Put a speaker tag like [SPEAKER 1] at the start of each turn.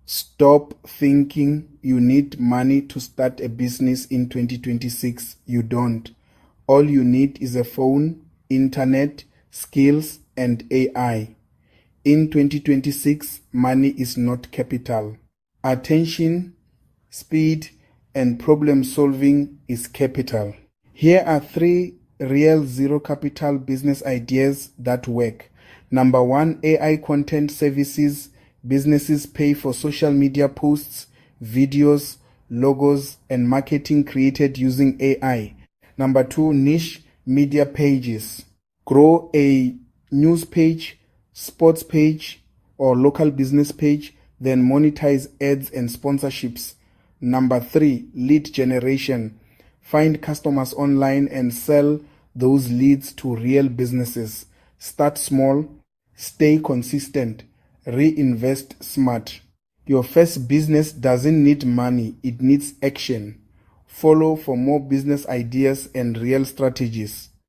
[SPEAKER 1] Stop thinking you need money to start a business in 2026. You don't. All you need is a phone, internet, skills, and AI. In 2026, money is not capital. Attention, speed, and problem solving is capital. Here are 3 real zero capital business ideas that work. Number 1, AI content services. Businesses pay for social media posts, videos, logos, and marketing created using AI. Number 2, niche media pages. Grow a news page, sports page, or local business page, then monetize ads and sponsorships. Number 3, lead generation. Find customers online and sell those leads to real businesses. Start small, stay consistent, reinvest smart. Your first business doesn't need money, it needs action. Follow for more business ideas and real strategies.